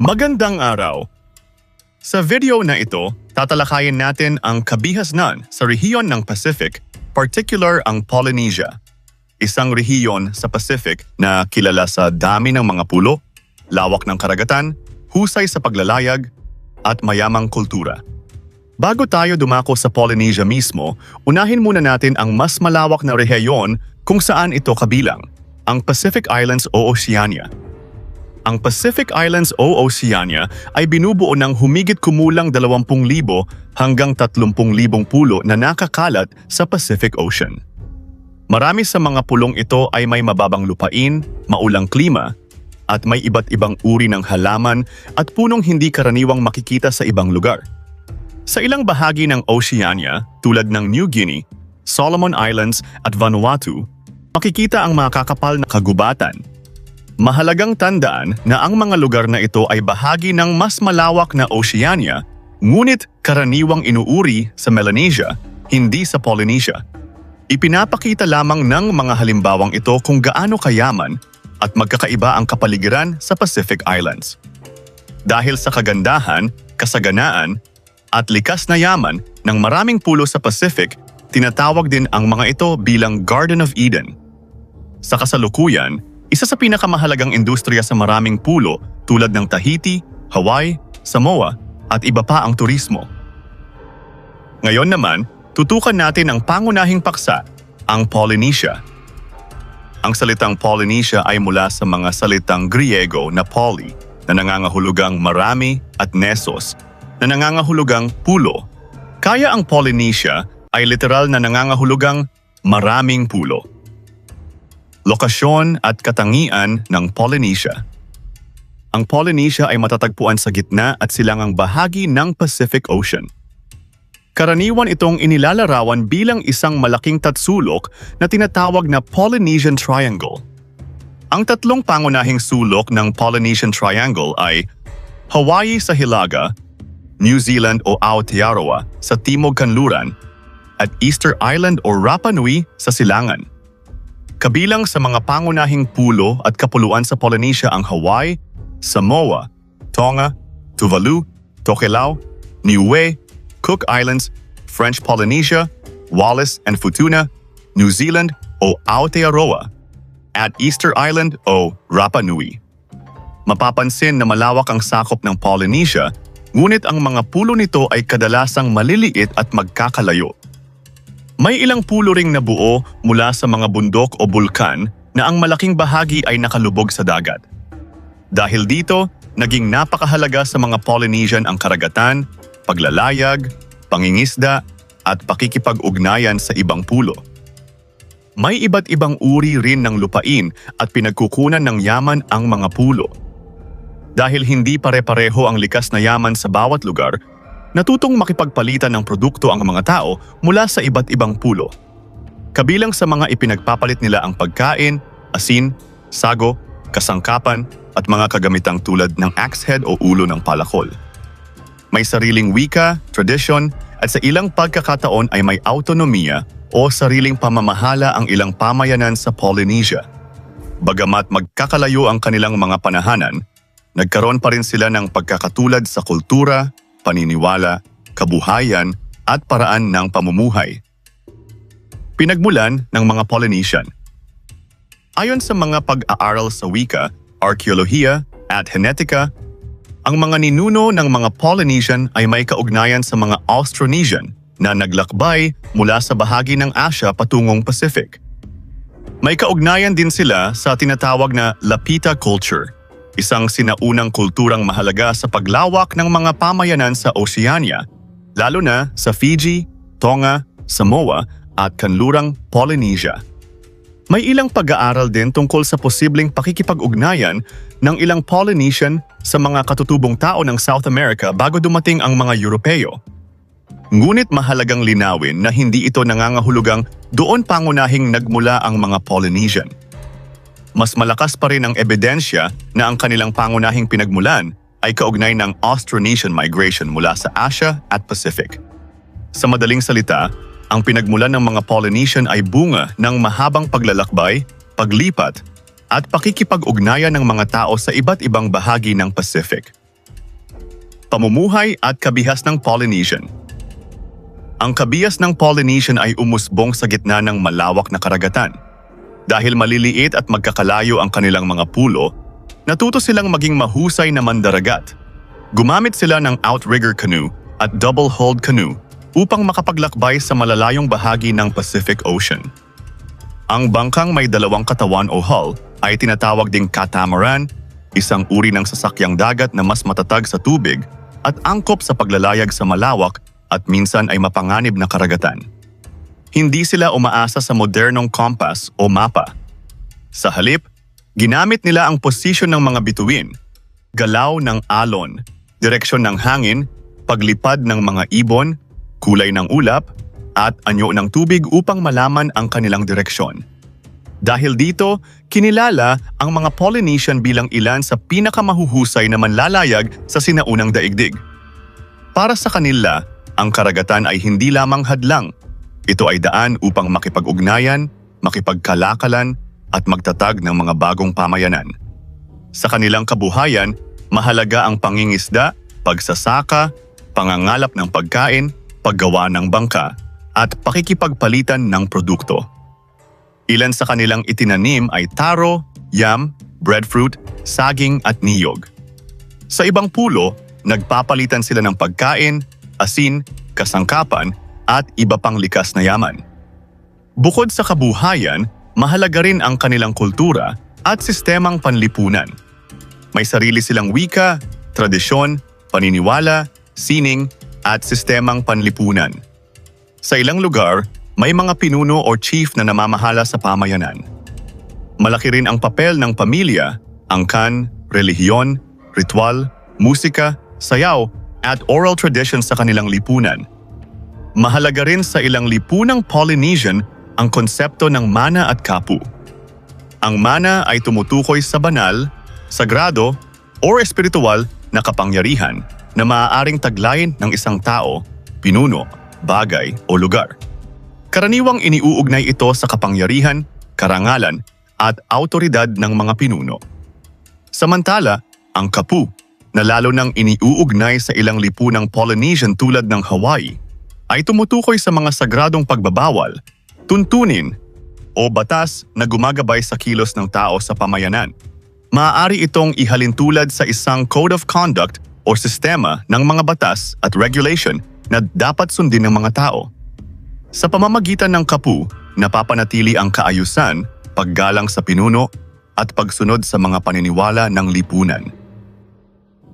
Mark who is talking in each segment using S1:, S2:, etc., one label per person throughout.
S1: Magandang araw! Sa video na ito, tatalakayin natin ang kabihasnan sa rehiyon ng Pacific, particular ang Polynesia. Isang rehiyon sa Pacific na kilala sa dami ng mga pulo, lawak ng karagatan, husay sa paglalayag, at mayamang kultura. Bago tayo dumako sa Polynesia mismo, unahin muna natin ang mas malawak na rehiyon kung saan ito kabilang, ang Pacific Islands o Oceania. Ang Pacific Islands o Oceania ay binubuo ng humigit kumulang 20,000 hanggang 30,000 pulo na nakakalat sa Pacific Ocean. Marami sa mga pulong ito ay may mababang lupain, maulang klima, at may iba't ibang uri ng halaman at punong hindi karaniwang makikita sa ibang lugar. Sa ilang bahagi ng Oceania, tulad ng New Guinea, Solomon Islands at Vanuatu, makikita ang mga kakapal na kagubatan. Mahalagang tandaan na ang mga lugar na ito ay bahagi ng mas malawak na Oceania, ngunit karaniwang inuuri sa Melanesia, hindi sa Polynesia. Ipinapakita lamang ng mga halimbawang ito kung gaano kayaman at magkakaiba ang kapaligiran sa Pacific Islands. Dahil sa kagandahan, kasaganaan, at likas na yaman ng maraming pulo sa Pacific, tinatawag din ang mga ito bilang Garden of Eden. Sa kasalukuyan, isa sa pinakamahalagang industriya sa maraming pulo tulad ng Tahiti, Hawaii, Samoa at iba pa ang turismo. Ngayon naman, tutukan natin ang pangunahing paksa, ang Polynesia. Ang salitang Polynesia ay mula sa mga salitang Griego na poly na nangangahulugang marami at nesos na nangangahulugang pulo. Kaya ang Polynesia ay literal na nangangahulugang maraming pulo. Lokasyon at katangian ng Polynesia. Ang Polynesia ay matatagpuan sa gitna at silangang bahagi ng Pacific Ocean. Karaniwan itong inilalarawan bilang isang malaking tatsulok na tinatawag na Polynesian Triangle. Ang tatlong pangunahing sulok ng Polynesian Triangle ay Hawaii sa hilaga, New Zealand o Aotearoa sa timog kanluran, at Easter Island o Rapa Nui sa silangan. Kabilang sa mga pangunahing pulo at kapuluan sa Polynesia ang Hawaii, Samoa, Tonga, Tuvalu, Tokelau, Niue, Cook Islands, French Polynesia, Wallis and Futuna, New Zealand o Aotearoa, at Easter Island o Rapa Nui. Mapapansin na malawak ang sakop ng Polynesia, ngunit ang mga pulo nito ay kadalasang maliliit at magkakalayo. May ilang pulo ring nabuo mula sa mga bundok o bulkan na ang malaking bahagi ay nakalubog sa dagat. Dahil dito, naging napakahalaga sa mga Polynesian ang karagatan, paglalayag, pangingisda, at pakikipag-ugnayan sa ibang pulo. May iba't ibang uri rin ng lupain at pinagkukunan ng yaman ang mga pulo. Dahil hindi pare-pareho ang likas na yaman sa bawat lugar, natutong makipagpalitan ng produkto ang mga tao mula sa iba't ibang pulo. Kabilang sa mga ipinagpapalit nila ang pagkain, asin, sago, kasangkapan, at mga kagamitang tulad ng axe head o ulo ng palakol. May sariling wika, tradisyon, at sa ilang pagkakataon ay may autonomiya o sariling pamamahala ang ilang pamayanan sa Polynesia. Bagamat magkakalayo ang kanilang mga panahanan, nagkaroon pa rin sila ng pagkakatulad sa kultura, paniniwala, kabuhayan, at paraan ng pamumuhay. Pinagmulan ng mga Polynesian. Ayon sa mga pag-aaral sa wika, arkeolohiya, at henetika, ang mga ninuno ng mga Polynesian ay may kaugnayan sa mga Austronesian na naglakbay mula sa bahagi ng Asia patungong Pacific. May kaugnayan din sila sa tinatawag na Lapita culture, isang sinaunang kulturang mahalaga sa paglawak ng mga pamayanan sa Oceania, lalo na sa Fiji, Tonga, Samoa at kanlurang Polynesia. May ilang pag-aaral din tungkol sa posibleng pakikipag-ugnayan ng ilang Polynesian sa mga katutubong tao ng South America bago dumating ang mga Europeo. Ngunit mahalagang linawin na hindi ito nangangahulugang doon pangunahing nagmula ang mga Polynesian. Mas malakas pa rin ang ebidensya na ang kanilang pangunahing pinagmulan ay kaugnay ng Austronesian migration mula sa Asia at Pacific. Sa madaling salita, ang pinagmulan ng mga Polynesian ay bunga ng mahabang paglalakbay, paglipat, at pakikipag-ugnayan ng mga tao sa iba't ibang bahagi ng Pacific. Pamumuhay at kabihas ng Polynesian. Ang kabihas ng Polynesian ay umusbong sa gitna ng malawak na karagatan. Dahil maliliit at magkakalayo ang kanilang mga pulo, natuto silang maging mahusay na mandaragat. Gumamit sila ng outrigger canoe at double-hulled canoe upang makapaglakbay sa malalayong bahagi ng Pacific Ocean. Ang bangkang may dalawang katawan o hull ay tinatawag ding catamaran, isang uri ng sasakyang dagat na mas matatag sa tubig at angkop sa paglalayag sa malawak at minsan ay mapanganib na karagatan. Hindi sila umaasa sa modernong compass o mapa. Sa halip, ginamit nila ang posisyon ng mga bituin, galaw ng alon, direksyon ng hangin, paglipad ng mga ibon, kulay ng ulap, at anyo ng tubig upang malaman ang kanilang direksyon. Dahil dito, kinilala ang mga Polynesian bilang ilan sa pinakamahuhusay na manlalayag sa sinaunang daigdig. Para sa kanila, ang karagatan ay hindi lamang hadlang. Ito ay daan upang makipag-ugnayan, makipagkalakalan, at magtatag ng mga bagong pamayanan. Sa kanilang kabuhayan, mahalaga ang pangingisda, pagsasaka, pangangalap ng pagkain, paggawa ng bangka, at pakikipagpalitan ng produkto. Ilan sa kanilang itinanim ay taro, yam, breadfruit, saging at niyog. Sa ibang pulo, nagpapalitan sila ng pagkain, asin, kasangkapan at iba pang likas na yaman. Bukod sa kabuhayan, mahalaga rin ang kanilang kultura at sistemang panlipunan. May sarili silang wika, tradisyon, paniniwala, sining at sistemang panlipunan. Sa ilang lugar, may mga pinuno o chief na namamahala sa pamayanan. Malaki rin ang papel ng pamilya, angkan, relihiyon, ritual, musika, sayaw, at oral traditions sa kanilang lipunan. Mahalaga rin sa ilang lipunang Polynesian ang konsepto ng mana at kapu. Ang mana ay tumutukoy sa banal, sagrado, o espiritual na kapangyarihan na maaaring taglayin ng isang tao, pinuno, bagay o lugar. Karaniwang iniuugnay ito sa kapangyarihan, karangalan, at autoridad ng mga pinuno. Samantala, ang kapu, na lalo nang iniuugnay sa ilang lipunang Polynesian tulad ng Hawaii, ay tumutukoy sa mga sagradong pagbabawal, tuntunin, o batas na gumagabay sa kilos ng tao sa pamayanan. Maaari itong ihalintulad sa isang code of conduct o sistema ng mga batas at regulation na dapat sundin ng mga tao. Sa pamamagitan ng kapu, napapanatili ang kaayusan, paggalang sa pinuno, at pagsunod sa mga paniniwala ng lipunan.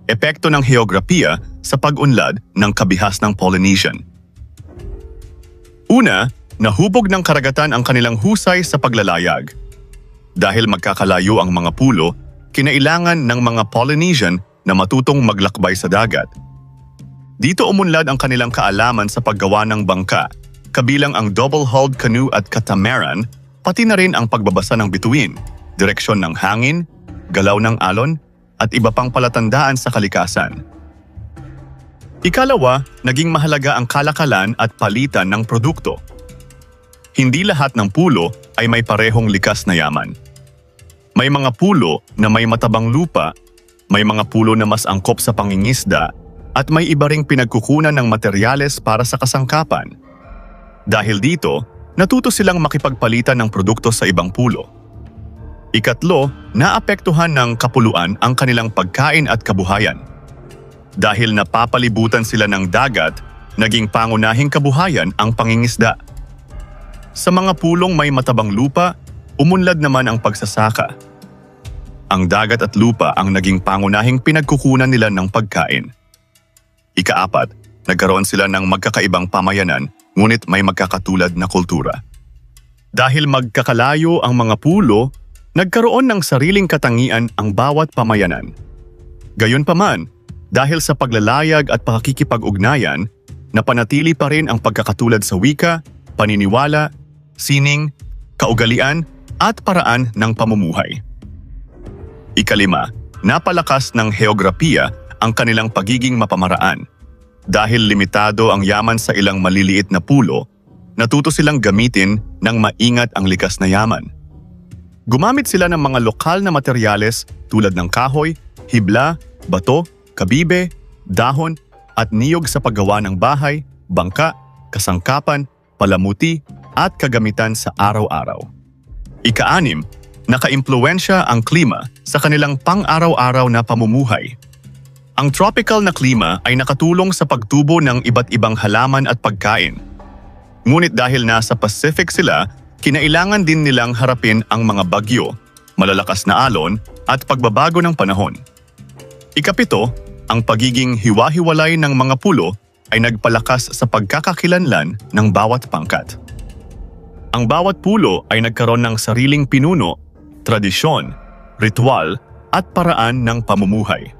S1: Epekto ng heograpiya sa pag-unlad ng kabihas ng Polynesian. Una, nahubog ng karagatan ang kanilang husay sa paglalayag. Dahil magkakalayo ang mga pulo, kinailangan ng mga Polynesian na matutong maglakbay sa dagat. Dito umunlad ang kanilang kaalaman sa paggawa ng bangka, kabilang ang double-hulled canoe at catamaran, pati na rin ang pagbabasa ng bituin, direksyon ng hangin, galaw ng alon, at iba pang palatandaan sa kalikasan. Ikalawa, naging mahalaga ang kalakalan at palitan ng produkto. Hindi lahat ng pulo ay may parehong likas na yaman. May mga pulo na may matabang lupa, may mga pulo na mas angkop sa pangingisda, at may iba ring pinagkukunan ng materyales para sa kasangkapan. Dahil dito, natuto silang makipagpalitan ng produkto sa ibang pulo. Ikatlo, naapektuhan ng kapuluan ang kanilang pagkain at kabuhayan. Dahil napapalibutan sila ng dagat, naging pangunahing kabuhayan ang pangingisda. Sa mga pulong may matabang lupa, umunlad naman ang pagsasaka. Ang dagat at lupa ang naging pangunahing pinagkukunan nila ng pagkain. Ikaapat, nagkaroon sila ng magkakaibang pamayanan, ngunit may magkakatulad na kultura. Dahil magkakalayo ang mga pulo, nagkaroon ng sariling katangian ang bawat pamayanan. Gayunpaman, dahil sa paglalayag at pakikipag-ugnayan, napanatili pa rin ang pagkakatulad sa wika, paniniwala, sining, kaugalian at paraan ng pamumuhay. Ikalima, napalakas ng heograpiya ang kanilang pagiging mapamaraan. Dahil limitado ang yaman sa ilang maliliit na pulo, natuto silang gamitin ng maingat ang likas na yaman. Gumamit sila ng mga lokal na materyales tulad ng kahoy, hibla, bato, kabibe, dahon, at niyog sa paggawa ng bahay, bangka, kasangkapan, palamuti, at kagamitan sa araw-araw. Ika-6, nakaimpluwensya ang klima sa kanilang pang-araw-araw na pamumuhay. Ang tropical na klima ay nakatulong sa pagtubo ng iba't ibang halaman at pagkain. Ngunit dahil nasa Pacific sila, kinailangan din nilang harapin ang mga bagyo, malalakas na alon, at pagbabago ng panahon. Ika-7, ang pagiging hiwa-hiwalay ng mga pulo ay nagpalakas sa pagkakakilanlan ng bawat pangkat. Ang bawat pulo ay nagkaroon ng sariling pinuno, tradisyon, ritual, at paraan ng pamumuhay.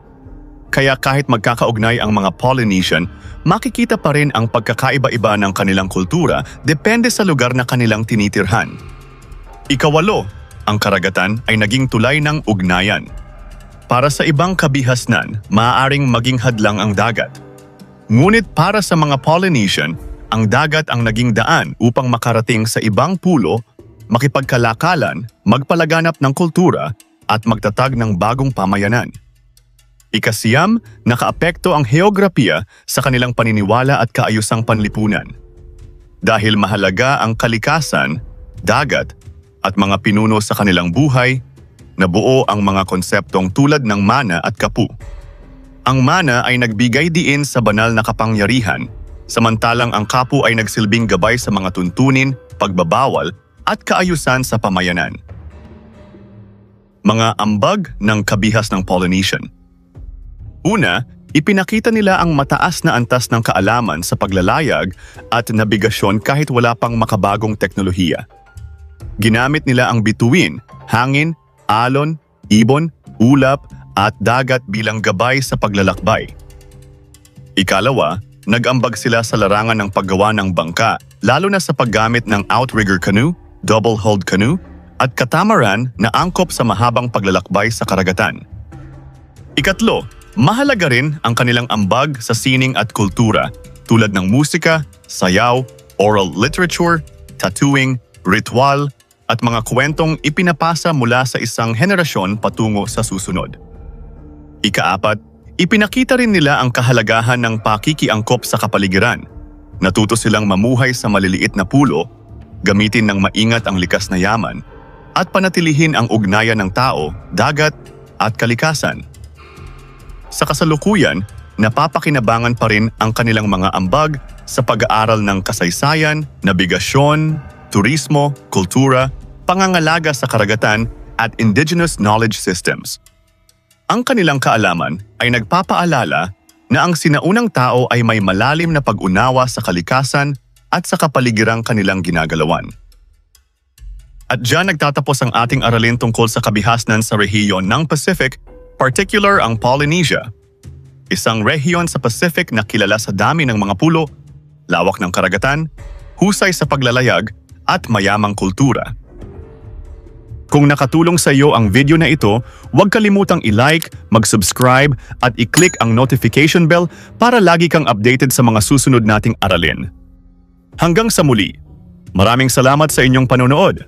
S1: Kaya kahit magkakaugnay ang mga Polynesian, makikita pa rin ang pagkakaiba-iba ng kanilang kultura depende sa lugar na kanilang tinitirhan. Ika-8, ang karagatan ay naging tulay ng ugnayan. Para sa ibang kabihasnan, maaaring maging hadlang ang dagat. Ngunit para sa mga Polynesian, ang dagat ang naging daan upang makarating sa ibang pulo, makipagkalakalan, magpalaganap ng kultura, at magtatag ng bagong pamayanan. Ika-9, nakaapekto ang heograpiya sa kanilang paniniwala at kaayusang panlipunan. Dahil mahalaga ang kalikasan, dagat, at mga pinuno sa kanilang buhay, nabuo ang mga konseptong tulad ng mana at kapu. Ang mana ay nagbigay diin sa banal na kapangyarihan, samantalang ang kapu ay nagsilbing gabay sa mga tuntunin, pagbabawal, at kaayusan sa pamayanan. Mga ambag ng kabihas ng Polynesian. Una, ipinakita nila ang mataas na antas ng kaalaman sa paglalayag at nabigasyon kahit wala pang makabagong teknolohiya. Ginamit nila ang bituin, hangin, alon, ibon, ulap, at dagat bilang gabay sa paglalakbay. Ikalawa, nag-ambag sila sa larangan ng paggawa ng bangka, lalo na sa paggamit ng outrigger canoe, double-hulled canoe, at katamaran na angkop sa mahabang paglalakbay sa karagatan. Ikatlo, mahalaga rin ang kanilang ambag sa sining at kultura tulad ng musika, sayaw, oral literature, tattooing, ritual, at mga kwentong ipinapasa mula sa isang henerasyon patungo sa susunod. Ika-4, ipinakita rin nila ang kahalagahan ng pakikiangkop sa kapaligiran. Natuto silang mamuhay sa maliliit na pulo, gamitin ng maingat ang likas na yaman, at panatilihin ang ugnayan ng tao, dagat, at kalikasan. Sa kasalukuyan, napapakinabangan pa rin ang kanilang mga ambag sa pag-aaral ng kasaysayan, nabigasyon, turismo, kultura, pangangalaga sa karagatan, at indigenous knowledge systems. Ang kanilang kaalaman ay nagpapaalala na ang sinaunang tao ay may malalim na pag-unawa sa kalikasan at sa kapaligirang kanilang ginagalawan. At diyan nagtatapos ang ating aralin tungkol sa kabihasnan sa rehiyon ng Pacific, particular ang Polynesia. Isang rehiyon sa Pacific na kilala sa dami ng mga pulo, lawak ng karagatan, husay sa paglalayag, at mayamang kultura. Kung nakatulong sa iyo ang video na ito, huwag kalimutang i-like, mag-subscribe, at i-click ang notification bell para lagi kang updated sa mga susunod nating aralin. Hanggang sa muli, maraming salamat sa inyong panonood.